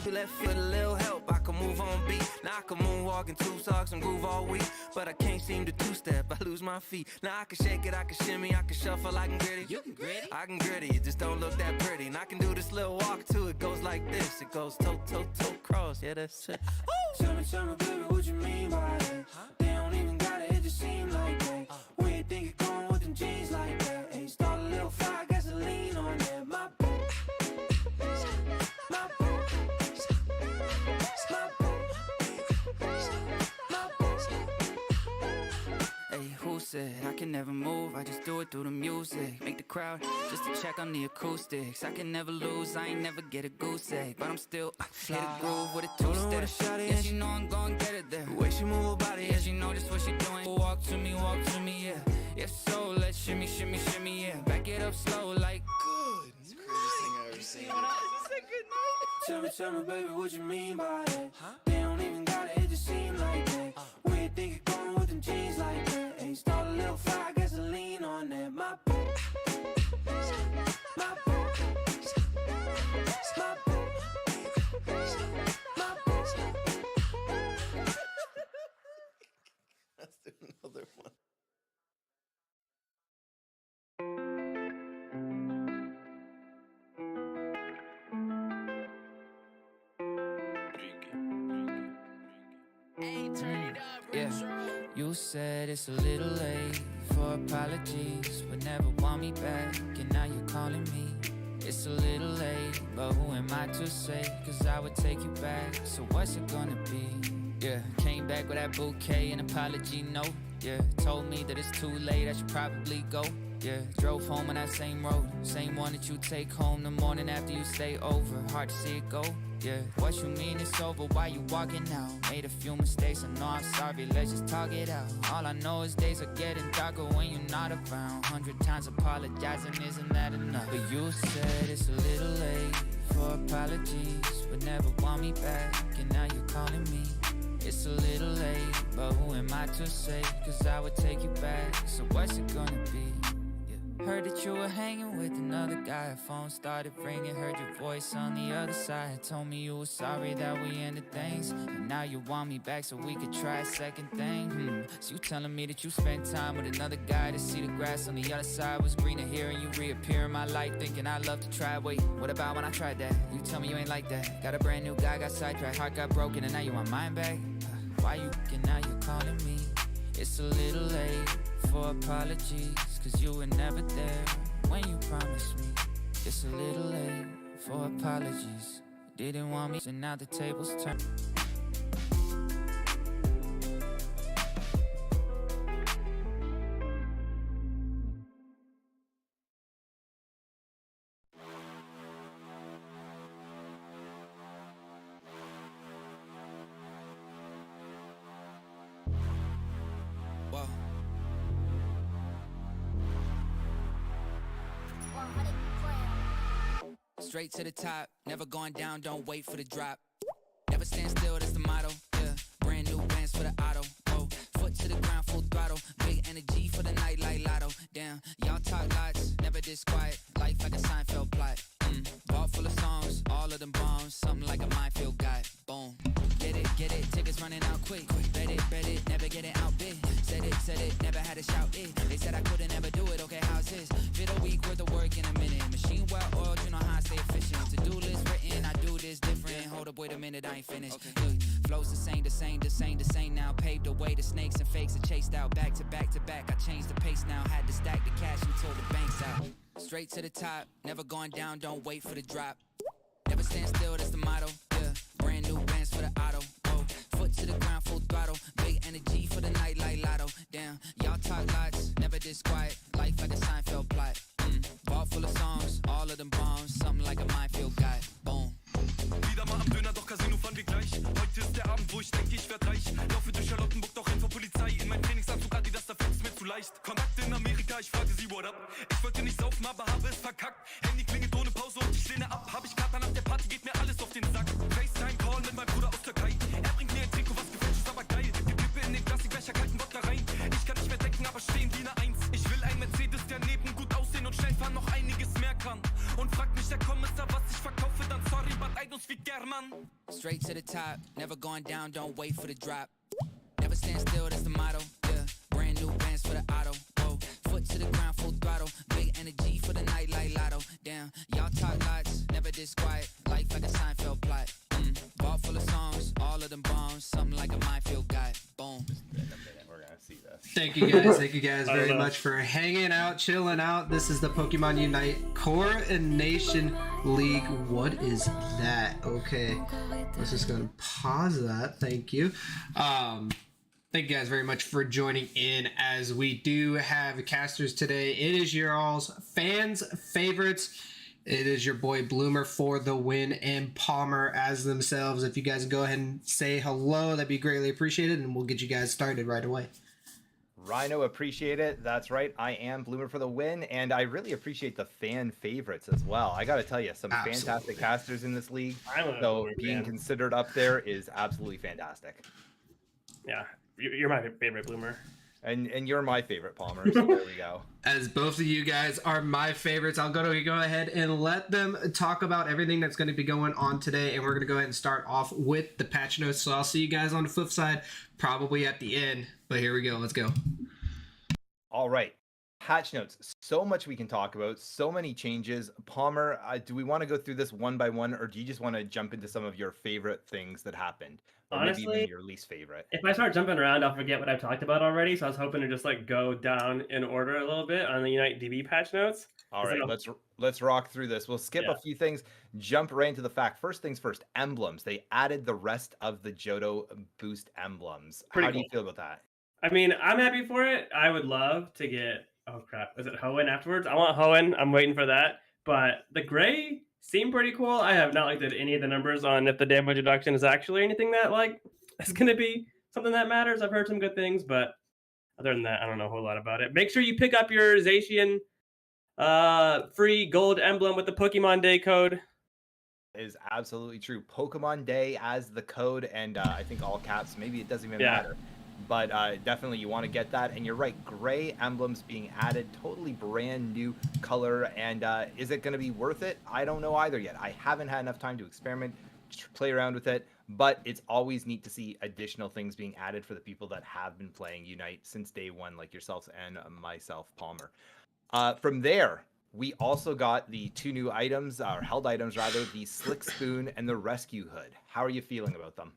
Left foot a little help, I can move on beat. Now I can moonwalk in 2 socks and groove all week. But I can't seem to 2-step, I lose my feet. Now I can shake it, I can shimmy, I can shuffle, I can gritty. You can gritty? I can gritty, it just don't look that pretty. And I can do this little walk too, it goes like this. It goes toe, toe, toe, cross, yeah that's it. Tell me, baby, what you mean by that? They don't even got it, it just seem like that. Where you think you're going with them jeans like that? Hey, start a little fire, gasoline on that. My boo, my boo, my boo, my boo. Hey, who said I can never move? I just do it through the music. Make the crowd just to check on the acoustics. I can never lose, I ain't never get a goose egg. But I'm still hit a groove with a 2-step. Yeah, she know I'm gon' get it there. The way she move her body, Yeah, she know just what she doing. Walk to me, yeah. If so, let's shimmy, shimmy, shimmy, yeah. Back it up slow like Good. It's the greatest thing I've ever seen. Tell me, baby, what you mean by that? They don't even got it, it just seem like that. Where you think you're going with them jeans like that? Hey, start a little fire, gasoline on that. My boo, my boo, my boo, my boo. Let's do another one. yeah. You said it's a little late for apologies, but never want me back, and now you're calling me. It's a little late, but who am I to say? Cause I would take you back, so what's it gonna be? Yeah, came back with that bouquet and apology note. Yeah, told me that it's too late, I should probably go. Yeah, drove home on that same road, same one that you take home the morning after you stay over. Hard to see it go. Yeah, what you mean it's over, why you walking out? Made a few mistakes, I know I'm sorry, let's just talk it out. All I know is days are getting darker when you're not around. 100 times apologizing, isn't that enough? But you said it's a little late for apologies, but never want me back, and now you're calling me. It's a little late, but who am I to say? Cause I would take you back, so what's it gonna be? Heard that you were hanging with another guy. Phone started ringing, heard your voice on the other side. Told me you were sorry that we ended things, and now you want me back so we could try a second thing. So you telling me that you spent time with another guy to see the grass on the other side was greener here, and you reappear in my life thinking I'd love to try. Wait, what about when I tried that? You tell me you ain't like that. Got a brand new guy, got sidetracked, heart got broken, and now you want mine back? Why you and now you're calling me? It's a little late for apologies, cause you were never there when you promised me. It's a little late for apologies. Didn't want me, so now the tables turn. Whoa. Straight to the top, never going down, don't wait for the drop. Never stand still, that's the motto, yeah. Brand new bands for the auto, oh. Foot to the ground, full throttle. Big energy for the night like lotto. Damn, y'all talk lots, never this quiet. Life like a Seinfeld plot. Vault full of songs, all of them bombs. Something like a minefield guy, boom. Get it, tickets running out quick. Bet it, never getting outbid. Said it, never had to shout it. They said I couldn't ever do it, okay, how's this? Fit a week worth of work in a minute. Machine well oiled, you know how I stay efficient. To-do list written, I do this different. Hold up, wait a minute, I ain't finished. Okay. Look, flows the same now. Paved the way to snakes and fakes are chased out. Back to back to back, I changed the pace now. Had to stack the cash until the bank's out. Straight to the top, never going down, don't wait for the drop. Never stand still, that's the motto, yeah. Brand new bands for the auto, oh. Foot to the ground, full throttle. Big energy for the night like lotto. Damn, y'all talk lots, never this quiet. Life like a Seinfeld plot. Vault full of songs, all of them bombs. Something like a minefield guy, boom. Wieder mal am Döner, doch Casino fahren wir gleich. Heute ist der Abend, wo ich denke, ich werd reich. Laufe durch Charlottenburg, doch renn vor Polizei. In mein Trainingsanzug, Adidas, da fällt's mir zu leicht. Kontakte in Amerika, ich fragte sie, what up? Ich wollte nicht saufen, aber habe es verkackt. Handy klingelt ohne Pause und ich lehne ab. Hab ich Kater nach der Party, geht mir alles auf den Sack. FaceTime-Call mit meinem Bruder aus Türkei. Er bringt mir ein Trikot, was gefälscht ist, aber geil. Die Kippe in den Plastikbecher, kalten Wodka rein. Ich kann nicht mehr denken, aber stehen wie eine Eins. Ich will ein Mercedes, der neben gut aussehen und schnell fahren noch einiges mehr kann. Und fragt mich der Kommissar, was ich verkaufe, dann sorry, but I don't speak German. Straight to the top, never going down, don't wait for the drop. Never stand still, that's the motto. Yeah, brand new bands for the auto. Whoa, foot to the ground, full throttle. Big energy for the night like lotto. Damn, y'all talk lots, never this quiet. Life like a Seinfeld plot. Vault full of songs, all of them bombs. Something like a minefield guy. Boom. We're gonna see this. Thank you guys very much for hanging out, chilling out. This is the Pokemon Unite Coronation League. What is that? Okay, let's just gonna pause that. Thank you. Thank you guys very much for joining in as we do have casters today. It is your all's fans' favorites. It is your boy Bloomer for the win and Palmer as themselves. If you guys go ahead and say hello, that'd be greatly appreciated, and we'll get you guys started right away. Rhino, appreciate it. That's right. I am Bloomer for the win, and I really appreciate the fan favorites as well. I got to tell you, some fantastic casters in this league. So being considered up there is absolutely fantastic. Yeah, you're my favorite Bloomer. And you're my favorite, Palmer, so there we go. As both of you guys are my favorites, I'll go ahead and let them talk about everything that's going to be going on today, and we're going to go ahead and start off with the patch notes. So I'll see you guys on the flip side, probably at the end, but here we go. Let's go. All right. Patch notes. So much we can talk about, so many changes. Palmer, do we want to go through this one by one, or do you just want to jump into some of your favorite things that happened? Or honestly, maybe even your least favorite. If I start jumping around, I'll forget what I've talked about already. So I was hoping to just like go down in order a little bit on the Unite DB patch notes. All right, let's rock through this. We'll skip a few things, jump right into the fact. First things first, emblems. They added the rest of the Johto boost emblems. How do you feel about that? I mean, I'm happy for it. I would love to get, oh crap, is it Hoenn afterwards? I want Hoenn. I'm waiting for that. But the gray seem pretty cool. I have not looked at any of the numbers on if the damage reduction is actually anything that like is going to be something that matters. I've heard some good things, but other than that, I don't know a whole lot about it. Make sure you pick up your Zacian free gold emblem with the Pokemon Day code. Is absolutely true. Pokemon Day as the code, and I think all caps. Maybe it doesn't even matter. But definitely you want to get that. And you're right, gray emblems being added, totally brand new color. And is it going to be worth it? I don't know either yet. I haven't had enough time to experiment, play around with it. But it's always neat to see additional things being added for the people that have been playing Unite since day one, like yourselves and myself, Palmer. From there, we also got the two new items, or held items rather, the Slick Spoon and the Rescue Hood. How are you feeling about them?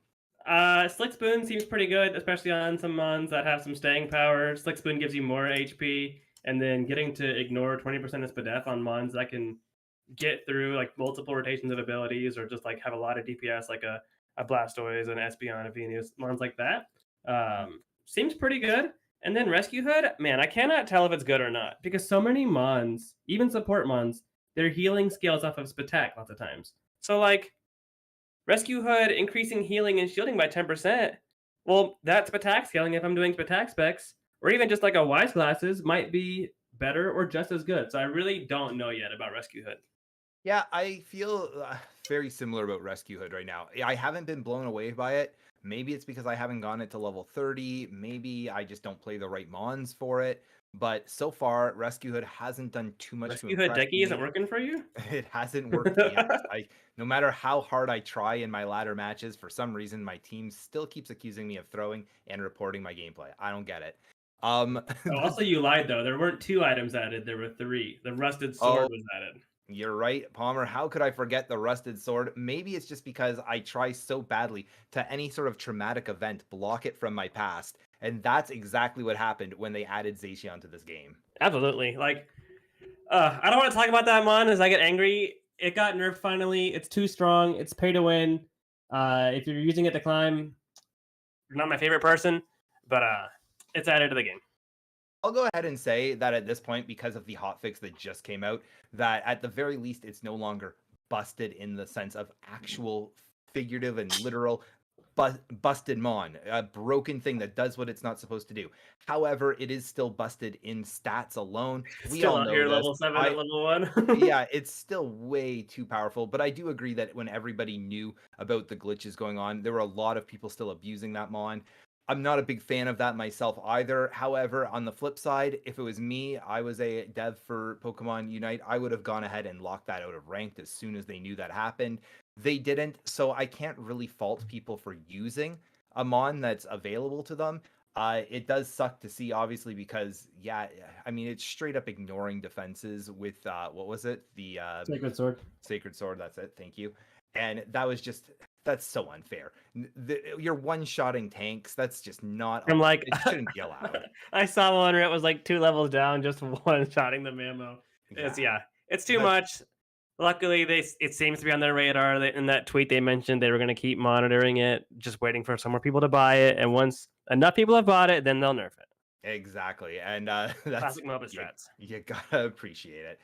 Slick Spoon seems pretty good, especially on some mons that have some staying power. Slick Spoon gives you more HP, and then getting to ignore 20% of Spadef on mons that can get through like multiple rotations of abilities, or just like have a lot of DPS, like a Blastoise, an Espeon, a Venus, mons like that. Seems pretty good. And then Rescue Hood, man, I cannot tell if it's good or not, because so many mons, even support mons, their healing scales off of Spatak lots of times. So like, Rescue Hood increasing healing and shielding by 10%. Well, that Spatak scaling, if I'm doing Spatak specs, or even just like a Wise Glasses, might be better or just as good. So I really don't know yet about Rescue Hood. Yeah, I feel very similar about Rescue Hood right now. I haven't been blown away by it. Maybe it's because I haven't gone it to level 30. Maybe I just don't play the right mons for it. But so far, Rescue Hood hasn't done too much. Rescue Hood Decky isn't working for you? It hasn't worked yet. No matter how hard I try in my ladder matches, for some reason, my team still keeps accusing me of throwing and reporting my gameplay. I don't get it. Also, you lied, though. There weren't 2 items added. There were 3. The Rusted Sword was added. You're right, Palmer. How could I forget the Rusted Sword? Maybe it's just because I try so badly to any sort of traumatic event block it from my past. And that's exactly what happened when they added Zacian to this game. Absolutely. Like, I don't want to talk about that mon as I get angry. It got nerfed finally. It's too strong. It's pay to win. If you're using it to climb, you're not my favorite person, but it's added to the game. I'll go ahead and say that at this point, because of the hotfix that just came out, that at the very least, it's no longer busted in the sense of actual figurative and literal busted mon, a broken thing that does what it's not supposed to do. However, it is still busted in stats alone. We still all know here, this. level 7 at level 1. Yeah, it's still way too powerful. But I do agree that when everybody knew about the glitches going on, there were a lot of people still abusing that mon. I'm not a big fan of that myself either. However, on the flip side, if it was me, I was a dev for Pokemon Unite, I would have gone ahead and locked that out of ranked as soon as they knew that happened. They didn't, so I can't really fault people for using a mon that's available to them. It does suck to see, obviously, because yeah, I mean it's straight up ignoring defenses with what was it? The Sacred Sword. Sacred Sword. That's it. Thank you. And that was just that's so unfair. You're one-shotting tanks. That's just not. I'm like, it shouldn't be allowed. I saw one where it was like 2 levels down, just one-shotting the Mamo. It's too much. Luckily, it seems to be on their radar. In that tweet, they mentioned they were going to keep monitoring it, just waiting for some more people to buy it. And once enough people have bought it, then they'll nerf it. Exactly, and that's Classic MOBA strats. you gotta appreciate it.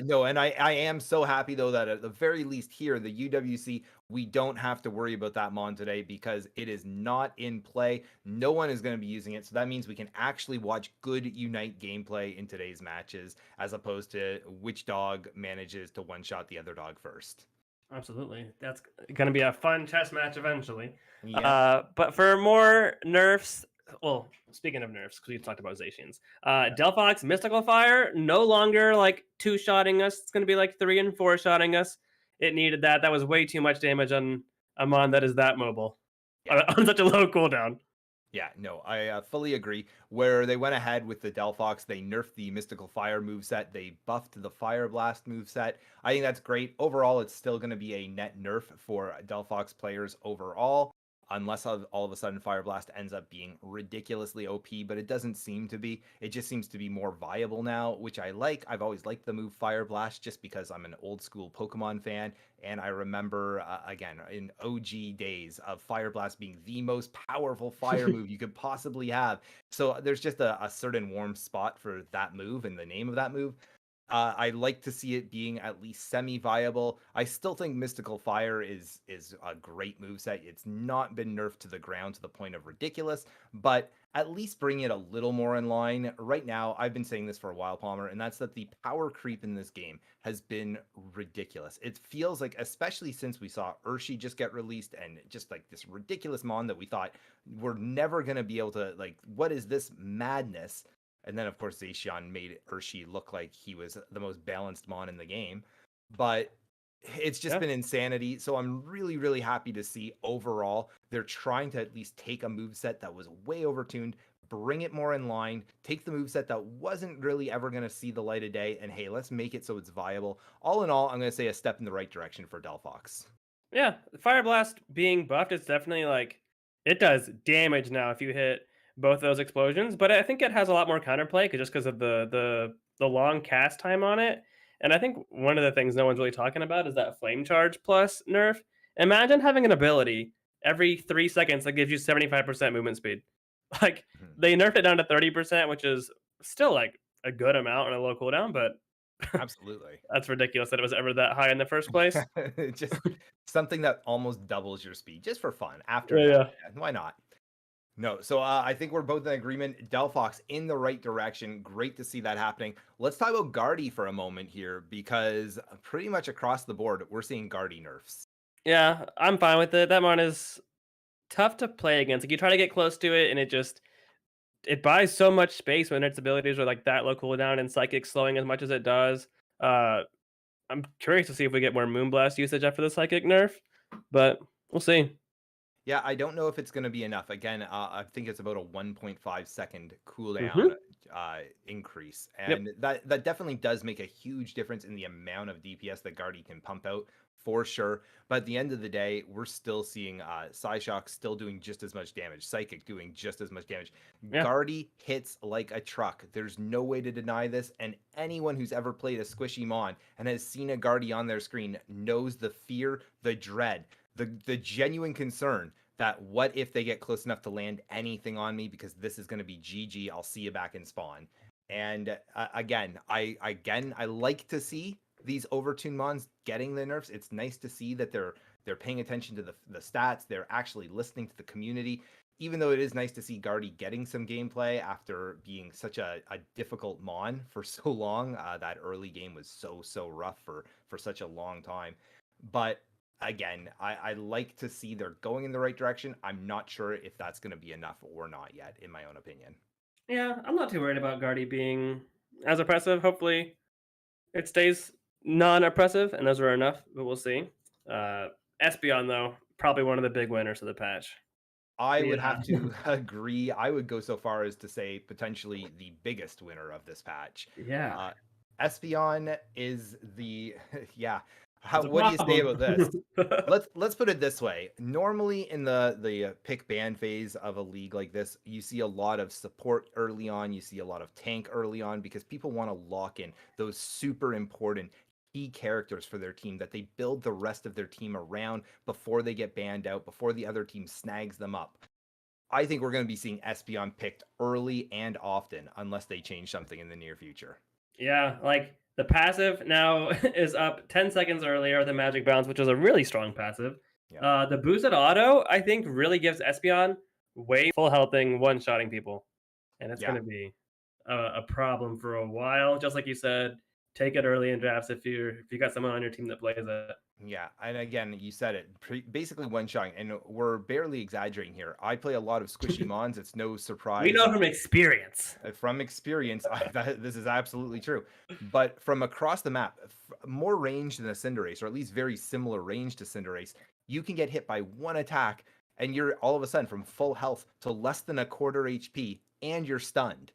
No, and I am so happy though that at the very least here, the UWC, we don't have to worry about that mon today because it is not in play. No one is going to be using it, so that means we can actually watch good Unite gameplay in today's matches, as opposed to which dog manages to one-shot the other dog first. Absolutely, that's going to be a fun chess match eventually. Yeah. But for more nerfs. Well, speaking of nerfs, because we talked about Zacians, Delphox Mystical Fire no longer like 2-shotting us. It's going to be like 3 and 4-shotting us. It needed that. That was way too much damage on a mon that is that mobile on such a low cooldown. Yeah, no, I fully agree. Where they went ahead with the Delphox, they nerfed the Mystical Fire moveset. They buffed the Fire Blast moveset. I think that's great. Overall, it's still going to be a net nerf for Delphox players overall. Unless all of a sudden Fire Blast ends up being ridiculously OP, but it doesn't seem to be. It just seems to be more viable now, which I like. I've always liked the move Fire Blast just because I'm an old school Pokemon fan, and I remember, again, in OG days of Fire Blast being the most powerful fire move you could possibly have. So there's just a certain warm spot for that move and the name of that move. I like to see it being at least semi-viable. I still think Mystical Fire is a great moveset. It's not been nerfed to the ground to the point of ridiculous, but at least bring it a little more in line. Right now, I've been saying this for a while, Palmer, and that's that the power creep in this game has been ridiculous. It feels like, especially since we saw Urshi just get released and just like this ridiculous mon that we thought we're never going to be able to, like, what is this madness? And then, of course, Zacian made Urshi look like he was the most balanced mon in the game. But it's just been insanity. So I'm really, really happy to see overall they're trying to at least take a moveset that was way overtuned, bring it more in line, take the moveset that wasn't really ever going to see the light of day, and hey, let's make it so it's viable. All in all, I'm going to say a step in the right direction for Delphox. Yeah, Fire Blast being buffed is definitely like, it does damage now if you hit both those explosions, but I think it has a lot more counterplay just because of the long cast time on it. And I think one of the things no one's really talking about is that Flame Charge plus nerf. Imagine having an ability every 3 seconds that gives you 75% movement speed. Like, they nerfed it down to 30%, which is still like a good amount on a low cooldown, but absolutely, that's ridiculous that it was ever that high in the first place. Just something that almost doubles your speed just for fun. After why not? No, so I think we're both in agreement. Delphox in the right direction. Great to see that happening. Let's talk about Guardy for a moment here, because pretty much across the board, we're seeing Guardy nerfs. Yeah, I'm fine with it. That mon is tough to play against. Like, you try to get close to it, and it buys so much space when its abilities are like that low cooldown and Psychic slowing as much as it does. I'm curious to see if we get more Moonblast usage after the Psychic nerf, but we'll see. Yeah, I don't know if it's going to be enough. Again, I think it's about a 1.5 second cooldown increase. And that definitely does make a huge difference in the amount of DPS that Guardy can pump out, for sure. But at the end of the day, we're still seeing Psyshock still doing just as much damage, Psychic doing just as much damage. Guardy hits like a truck. There's no way to deny this. And anyone who's ever played a squishy mon and has seen a Guardy on their screen knows the fear, the dread, the genuine concern that what if they get close enough to land anything on me, because this is going to be GG. I'll see you back in spawn. And again, I like to see these overtuned mons getting the nerfs. It's nice to see that they're paying attention to the stats. They're actually listening to the community. Even though it is nice to see Guardy getting some gameplay after being such a difficult mon for so long. That early game was so rough for such a long time. But again, I like to see they're going in the right direction. I'm not sure if that's going to be enough or not yet, in my own opinion. Yeah, I'm not too worried about Guardy being as oppressive. Hopefully it stays non-oppressive, and those are enough, but we'll see. Espeon, though, probably one of the big winners of the patch. I would Yeah. have to agree. I would go so far as to say potentially the biggest winner of this patch. Yeah. Espeon is the yeah. It's a What do you say about this? problem. Let's put it this way. Normally in the pick ban phase of a league like this, you see a lot of support early on, you see a lot of tank early on because people want to lock in those super important key characters for their team that they build the rest of their team around before they get banned out, before the other team snags them up. I think we're going to be seeing Espeon picked early and often unless they change something in the near future. Yeah, like the passive now is up 10 seconds earlier than Magic Bounce, which is a really strong passive. Yeah. The boosted auto, I think, really gives Espeon way full healthing, one-shotting people. And it's Yeah. going to be a problem for a while. Just like you said, take it early in drafts if you got someone on your team that plays it. Yeah, and again, you said it, basically one shot, and we're barely exaggerating here. I play a lot of squishy mons. It's no surprise. We know from experience. From experience, this is absolutely true. But from across the map, more range than a Cinderace, or at least very similar range to Cinderace, you can get hit by one attack, and you're all of a sudden from full health to less than a quarter HP, and you're stunned.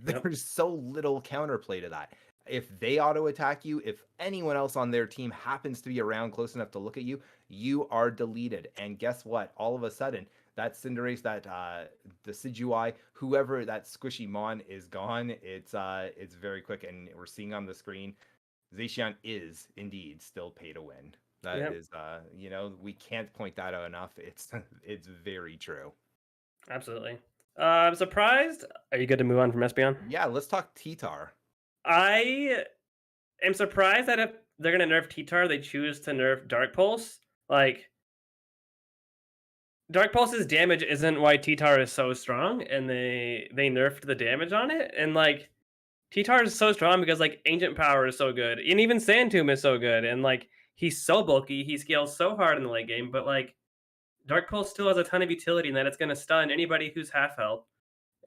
Yep. There's so little counterplay to that. If they auto attack you, if anyone else on their team happens to be around close enough to look at you, you are deleted. And guess what? All of a sudden, that Cinderace, that Decidueye, whoever that squishy mon is gone. It's very quick, and we're seeing on the screen, Zacian is indeed still pay to win. That Yep. is, we can't point that out enough. It's very true. Absolutely. I'm surprised. Are you good to move on from Espeon? Yeah, let's talk T-Tar. I am surprised that if they're going to nerf T-Tar, they choose to nerf Dark Pulse. Like, Dark Pulse's damage isn't why T-Tar is so strong, and they nerfed the damage on it. And, like, T-Tar is so strong because, like, Ancient Power is so good. And even Sand Tomb is so good. And, like, he's so bulky. He scales so hard in the late game. But, like, Dark Pulse still has a ton of utility in that it's going to stun anybody who's half health.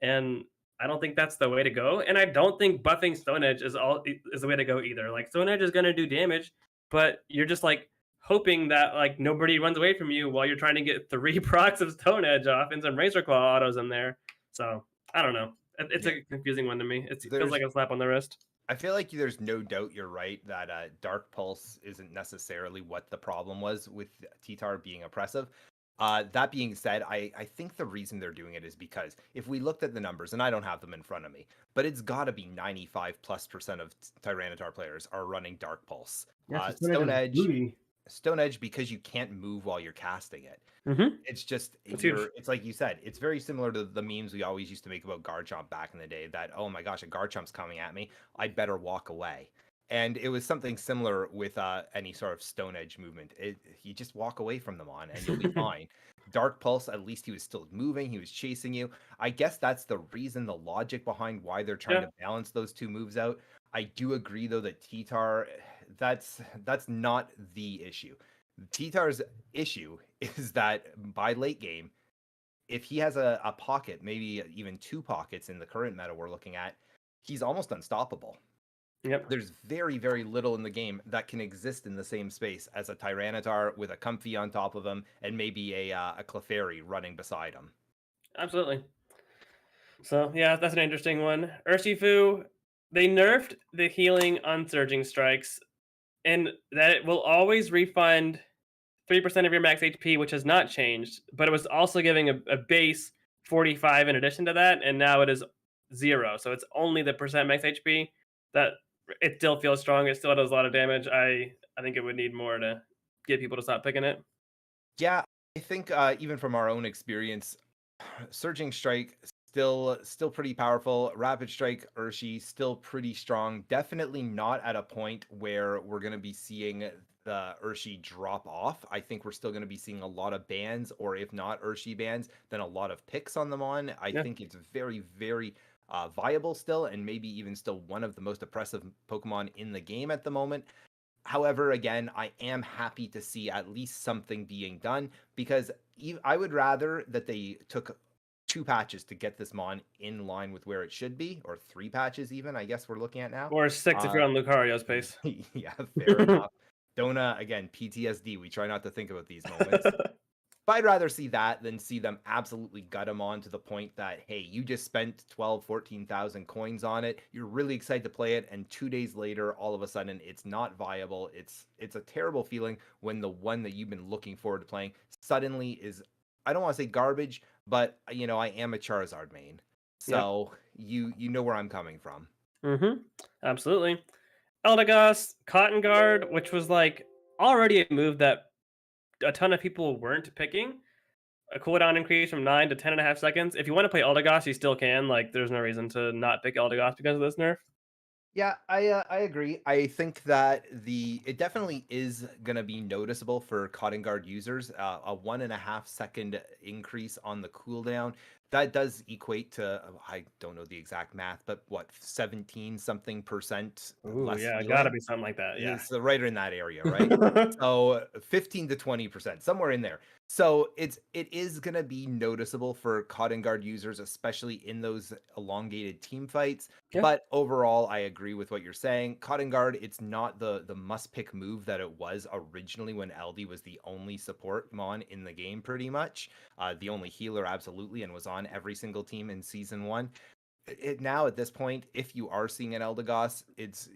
And I don't think that's the way to go. And I don't think buffing Stone Edge is the way to go either. Like, Stone Edge is going to do damage, but you're just, like, hoping that, like, nobody runs away from you while you're trying to get 3 procs of Stone Edge off and some Razor Claw autos in there. So, I don't know. It's a confusing one to me. It feels like a slap on the wrist. I feel like there's no doubt you're right that Dark Pulse isn't necessarily what the problem was with T-Tar being oppressive. That being said, I think the reason they're doing it is because if we looked at the numbers, and I don't have them in front of me, but it's got to be 95+% of Tyranitar players are running Dark Pulse. Stone Edge, because you can't move while you're casting it. Mm-hmm. It's just, huge. it's like you said, it's very similar to the memes we always used to make about Garchomp back in the day that, oh my gosh, a Garchomp's coming at me, I better walk away. And it was something similar with any sort of Stone Edge movement. You just walk away from them on and you'll be fine. Dark Pulse, at least he was still moving. He was chasing you. I guess that's the reason, the logic behind why they're trying to balance those two moves out. I do agree, though, that T-Tar, that's not the issue. T-Tar's issue is that by late game, if he has a pocket, maybe even 2 pockets in the current meta we're looking at, he's almost unstoppable. Yep. There's very, very little in the game that can exist in the same space as a Tyranitar with a Comfey on top of him and maybe a Clefairy running beside him. Absolutely. So, yeah, that's an interesting one. Urshifu, they nerfed the healing on Surging Strikes, and that it will always refund 3% of your max HP, which has not changed, but it was also giving a base 45 in addition to that, and now it is 0. So it's only the percent max HP that it still feels strong. It still does a lot of damage. I think it would need more to get people to stop picking it. Yeah, I think even from our own experience, Surging Strike still pretty powerful. Rapid Strike, Urshi, still pretty strong. Definitely not at a point where we're going to be seeing the Urshi drop off. I think we're still going to be seeing a lot of bans, or if not Urshi bans, then a lot of picks on them on. I think it's very, very viable still, and maybe even still one of the most oppressive Pokemon in the game at the moment. However, again, I am happy to see at least something being done, because I would rather that they took 2 patches to get this Mon in line with where it should be, or 3 patches even, I guess we're looking at now. Or 6 if you're on Lucario's pace. Yeah, fair enough. Don't again, PTSD. We try not to think about these moments. But I'd rather see that than see them absolutely gut them on to the point that, hey, you just spent 12, 14,000 coins on it. You're really excited to play it. And 2 days later, all of a sudden, it's not viable. It's a terrible feeling when the one that you've been looking forward to playing suddenly is, I don't want to say garbage, but, you know, I am a Charizard main. So you know where I'm coming from. Absolutely. Eldegoss, Cotton Guard, which was like already a move that a ton of people weren't picking. A cooldown increase from 9 to 10.5 seconds. If you want to play Eldegoss, you still can. Like, there's no reason to not pick Eldegoss because of this nerf. Yeah, I agree. I think that it definitely is gonna be noticeable for Cotton Guard users. A 1.5 second increase on the cooldown. That does equate to, I don't know the exact math, but what, 17 something percent less Yeah, healing? gotta be something like that. Yeah. It's right in that area, right? So 15 to 20%, somewhere in there. So it is gonna be noticeable for Cotton Guard users, especially in those elongated team fights. Yeah. But overall, I agree with what you're saying. Cotton Guard, it's not the must pick move that it was originally when LD was the only support mon in the game, pretty much. The only healer, absolutely, and was on every single team in season 1. Now at this point, if you are seeing an Eldegoss,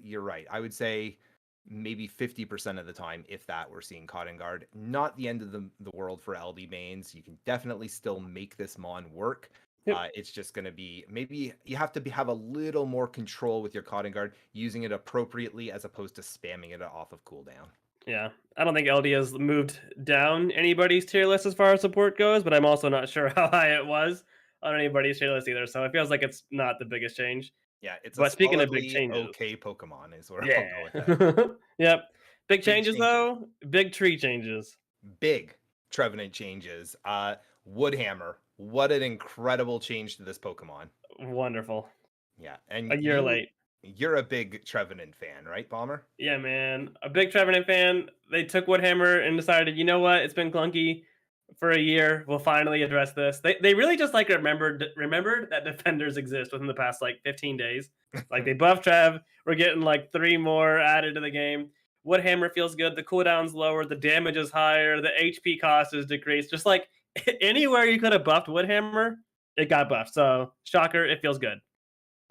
you're right. I would say maybe 50% of the time, if that, we're seeing Cotton Guard. Not the end of the world for LD mains. You can definitely still make this mon work. Yep. It's just going to be, maybe you have to have a little more control with your Cotton Guard, using it appropriately as opposed to spamming it off of cooldown. Yeah, I don't think LD has moved down anybody's tier list as far as support goes, but I'm also not sure how high it was on anybody's tier list either. So it feels like it's not the biggest change. Yeah, it's But a speaking of big solidly changes, okay Pokemon is where I'll yeah, go with that. yep, big changes changes. though, big tree changes. Big Trevenant changes. Woodhammer, what an incredible change to this Pokemon. Wonderful. Yeah, and A year late. You're a big Trevenant fan, right, Bomber? Yeah, man, a big Trevenant fan. They took Woodhammer and decided, you know what, it's been clunky for a year. We'll finally address this. They really just like remembered that defenders exist within the past like 15 days. Like they buffed Trev. We're getting like 3 more added to the game. Woodhammer feels good. The cooldown's lower. The damage is higher. The HP cost is decreased. Just like anywhere you could have buffed Woodhammer, it got buffed. So shocker, it feels good.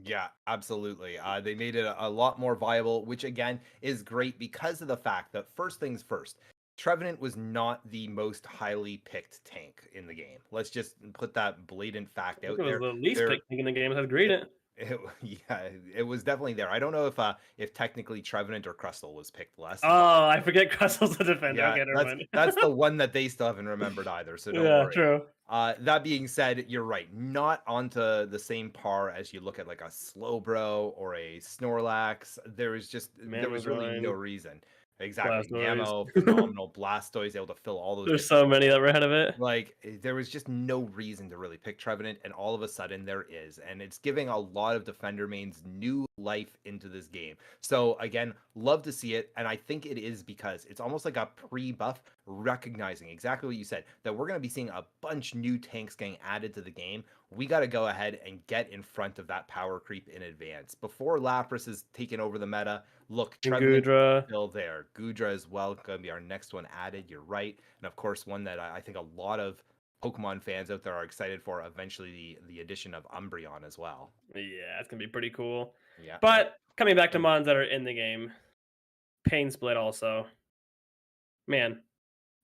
Yeah, absolutely. They made it a lot more viable, which again is great because of the fact that, first things first, Trevenant was not the most highly picked tank in the game. Let's just put that blatant fact out there. It was the least picked tank in the game. Has agreed it. It was definitely there. I don't know if technically Trevenant or Crustle was picked less. Oh, I forget Crustle's a defender. Yeah, Okay, that's the one that they still haven't remembered either. So don't yeah, worry. true. That being said, you're right. Not onto the same par as you look at like a Slowbro or a Snorlax. There was really no reason. Exactly. Blastoise. Yamo, phenomenal. Blastoise, able to fill all those. There's so many that were ahead of it. Like, there was just no reason to really pick Trevenant, and all of a sudden there is. And it's giving a lot of defender mains new life into this game. So, again, love to see it. And I think it is because it's almost like a pre-buff recognizing exactly what you said, that we're going to be seeing a bunch new tanks getting added to the game. We got to go ahead and get in front of that power creep in advance. Before Lapras is taking over the meta, look, Trevenant is still there. Goodra as well, going to be our next one added. You're right. And of course, one that I think a lot of Pokemon fans out there are excited for, eventually the addition of Umbreon as well. Yeah, it's going to be pretty cool. Yeah. But coming back to mons that are in the game, Pain Split also. Man,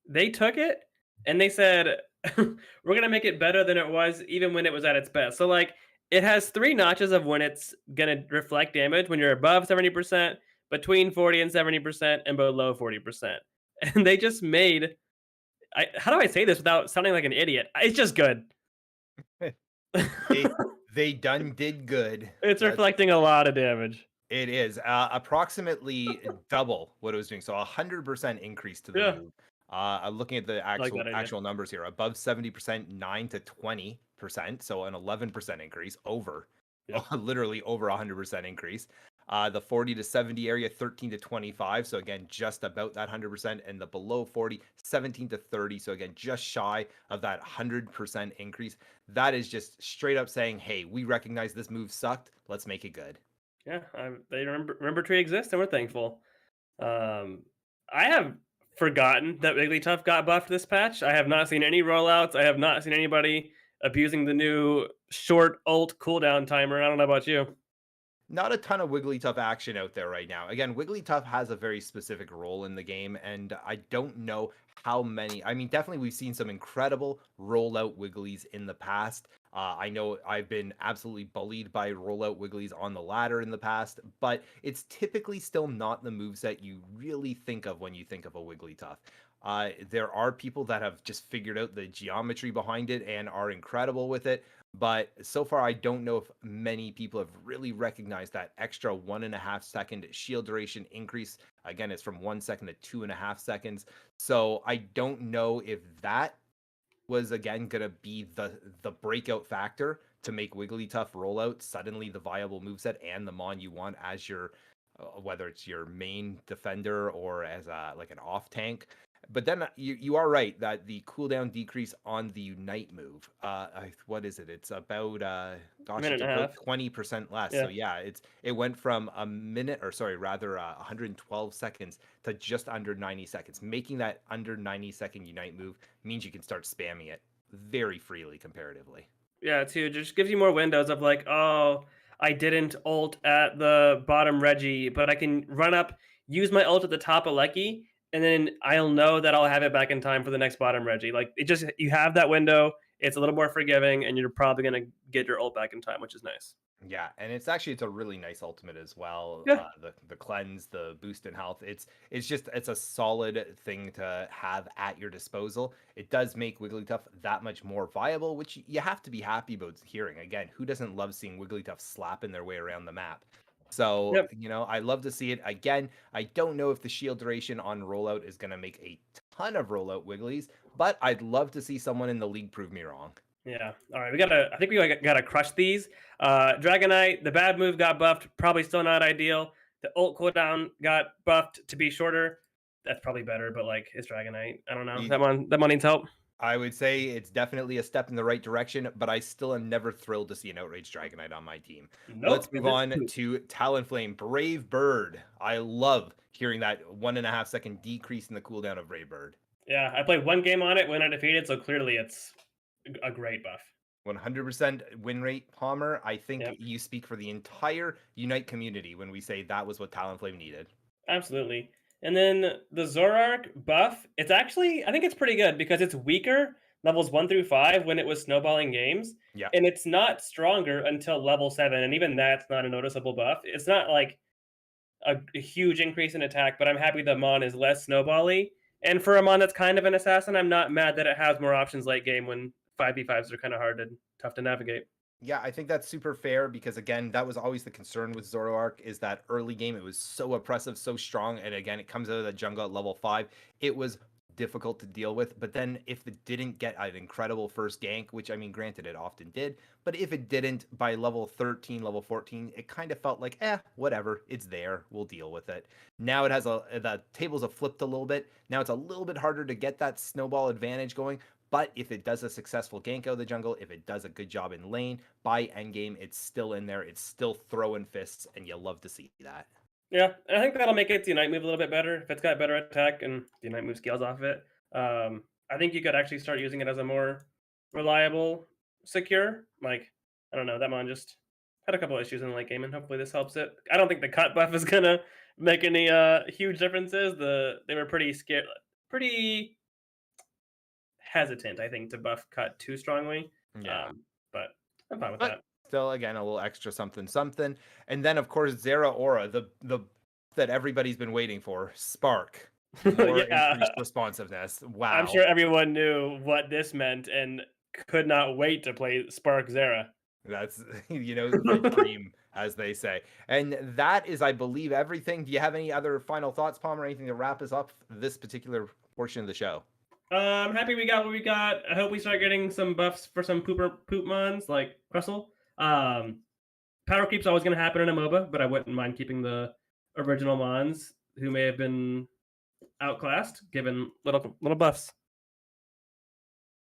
they took it and they said, we're going to make it better than it was even when it was at its best. So, like, it has 3 notches of when it's going to reflect damage when you're above 70%, between 40 and 70%, and below 40%. And they just made... how do I say this without sounding like an idiot? It's just good. They did good. It's reflecting a lot of damage. It is approximately double what it was doing. So 100% increase to the move. Looking at the actual numbers here, above 70%, 9 to 20%. So an 11% increase over, literally over 100% increase. The 40 to 70 area, 13 to 25. So again, just about that 100%. And the below 40, 17 to 30. So again, just shy of that 100% increase. That is just straight up saying, hey, we recognize this move sucked. Let's make it good. Yeah, they remember Tree exists, and we're thankful. I have forgotten that Wigglytuff got buffed this patch. I have not seen any rollouts. I have not seen anybody abusing the new short ult cooldown timer. I don't know about you. Not a ton of Wigglytuff action out there right now. Again, Wigglytuff has a very specific role in the game, and I don't know how many. I mean, definitely we've seen some incredible rollout Wigglies in the past. I know I've been absolutely bullied by rollout Wigglies on the ladder in the past, but it's typically still not the moveset you really think of when you think of a Wigglytuff. There are people that have just figured out the geometry behind it and are incredible with it. But so far, I don't know if many people have really recognized that extra 1.5 second shield duration increase. Again, it's from 1 second to 2.5 seconds. So I don't know if that was again gonna be the breakout factor to make Wigglytuff rollout suddenly the viable moveset and the mon you want as your whether it's your main defender or as a like an off tank. But then you are right that the cooldown decrease on the Unite move, what is it? It's about gosh, Minute it's and a about half. 20% less. Yeah. So yeah, it went from a minute, or sorry, rather 112 seconds to just under 90 seconds. Making that under 90-second Unite move means you can start spamming it very freely comparatively. Yeah, it's huge. It just gives you more windows of like, oh, I didn't ult at the bottom Reggie, but I can run up, use my ult at the top of Lecky, and then I'll know that I'll have it back in time for the next bottom Reggie. Like it just you have that window. It's a little more forgiving, and you're probably gonna get your ult back in time, which is nice. Yeah, and it's a really nice ultimate as well. Yeah. The cleanse, the boost in health. It's a solid thing to have at your disposal. It does make Wigglytuff that much more viable, which you have to be happy about hearing. Again, who doesn't love seeing Wigglytuff slapping their way around the map? So, Yep. I love to see it. Again, I don't know if the shield duration on rollout is going to make a ton of rollout Wigglies, but I'd love to see someone in the league prove me wrong. Yeah. All right. I think we gotta crush these. Dragonite, the bad move got buffed. Probably still not ideal. The ult cooldown got buffed to be shorter. That's probably better, but like it's Dragonite. I don't know. That one needs help. I would say it's definitely a step in the right direction, but I still am never thrilled to see an Outrage Dragonite on my team. Nope, Let's move on to Talonflame, Brave Bird. I love hearing that 1.5 second decrease in the cooldown of Brave Bird. Yeah, I played one game on it when I defeated, so clearly it's a great buff. 100% win rate, Palmer. I think Yep. you speak for the entire Unite community when we say that was what Talonflame needed. Absolutely. And then the Zoroark buff, it's actually, I think it's pretty good because it's weaker levels 1 through 5 when it was snowballing games. Yeah. And it's not stronger until level 7. And even that's not a noticeable buff. It's not like a huge increase in attack, but I'm happy that Mon is less snowbally. And for a Mon that's kind of an assassin, I'm not mad that it has more options late game when 5v5s are kind of hard and tough to navigate. Yeah, I think that's super fair because again, that was always the concern with Zoroark is that early game it was so oppressive, so strong, and again, it comes out of the jungle at level 5. It was difficult to deal with, but then if it didn't get an incredible first gank, which I mean, granted it often did, but if it didn't by level 13, level 14, it kind of felt like, whatever, it's there, we'll deal with it. Now it has the tables have flipped a little bit. Now it's a little bit harder to get that snowball advantage going. But if it does a successful gank out of the jungle, if it does a good job in lane, by endgame, it's still in there. It's still throwing fists, and you love to see that. Yeah, and I think that'll make its Unite move a little bit better if it's got better attack and the Unite move scales off of it. I think you could actually start using it as a more reliable secure. Like, I don't know, that mon just had a couple issues in the late game, and hopefully this helps it. I don't think the cut buff is gonna make any huge differences. They were pretty scared, pretty hesitant, I think, to buff cut too strongly. Yeah. But I'm fine with that. Still, again, a little extra something. And then, of course, Zeraora, the that everybody's been waiting for, Spark. More increased responsiveness. Wow. I'm sure everyone knew what this meant and could not wait to play Spark Zera. That's, the dream, as they say. And that is, I believe, everything. Do you have any other final thoughts, Palmer, or anything to wrap us up this particular portion of the show? I'm happy we got what we got. I hope we start getting some buffs for some poop mons like Crustle. Power creep's always going to happen in a MOBA, but I wouldn't mind keeping the original mons who may have been outclassed, given little buffs.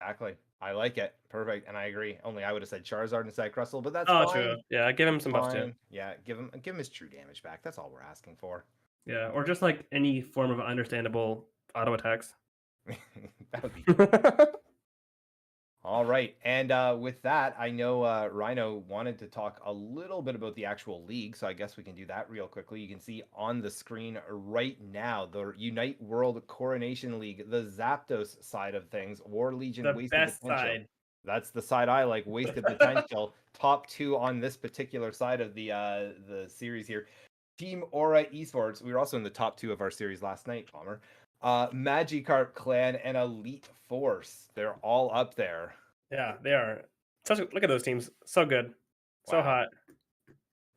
Exactly. I like it. Perfect. And I agree. Only I would have said Charizard instead of Crustle, but that's Oh, fine. true. Yeah, give him some buffs too. Yeah, give him his true damage back. That's all we're asking for. Yeah, or just like any form of understandable auto attacks. That would be all right. And with that, I know Rhino wanted to talk a little bit about the actual league, so I guess we can do that real quickly. You can see on the screen right now the Unite World Coronation League, the Zapdos side of things, War Legion, The Wasted best Potential. side. That's the side I like, Wasted Potential. Top 2 on this particular side of the series here. Team Aura Esports. We were also in the top 2 of our series last night, Palmer. Magikarp Clan and Elite Force. They're all up there. Yeah, they are. Look at those teams. So good. So Wow. hot.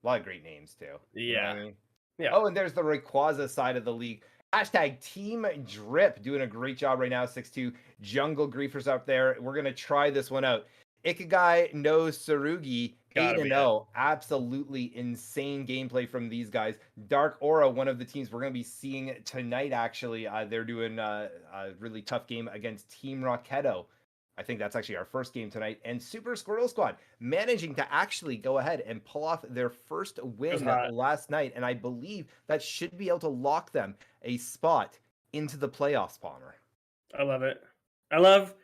A lot of great names too. You know what I mean? Yeah. Oh, and there's the Rayquaza side of the league. Hashtag Team Drip doing a great job right now. 6-2 Jungle Griefers up there. We're gonna try this one out. Ikigai no Tsurugi, Gotta 8-0. Absolutely insane gameplay from these guys. Dark Aura, one of the teams we're going to be seeing tonight, actually. They're doing a really tough game against Team Rocketo. I think that's actually our first game tonight. And Super Squirrel Squad managing to actually go ahead and pull off their first win last night. And I believe that should be able to lock them a spot into the playoffs, Palmer. I love it. I love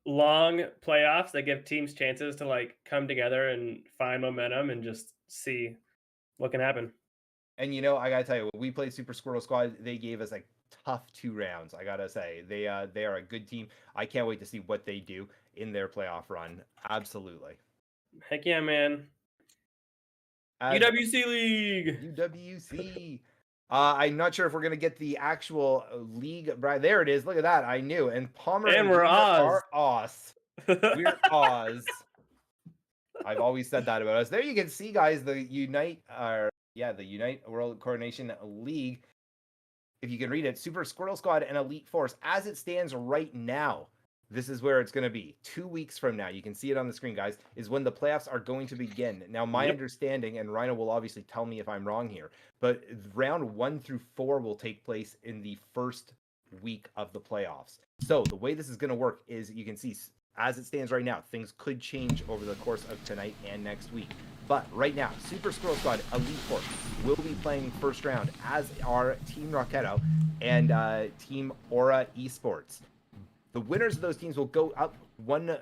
long playoffs that give teams chances to like come together and find momentum and just see what can happen. And you know, I gotta tell you, when we played Super Squirrel Squad, they gave us a tough 2 rounds. I gotta say, they are a good team. I can't wait to see what they do in their playoff run. Absolutely. Heck yeah, man. UWC League. UWC. I'm not sure if we're gonna get the actual league. Right there, it is. Look at that. I knew. And Palmer and we're Oz. Oz. We're Oz. I've always said that about us. There you can see, guys, the Unite World Coronation League. If you can read it, Super Squirrel Squad and Elite Force. As it stands right now, this is where it's going to be. 2 weeks from now, you can see it on the screen, guys, is when the playoffs are going to begin. Now, my understanding, and Rhino will obviously tell me if I'm wrong here, but round 1 through 4 will take place in the first week of the playoffs. So the way this is going to work is you can see, as it stands right now, things could change over the course of tonight and next week. But right now, Super Squirrel Squad Elite Force will be playing first round, as are Team Rocketo and Team Aura Esports. The winners of those teams will go up one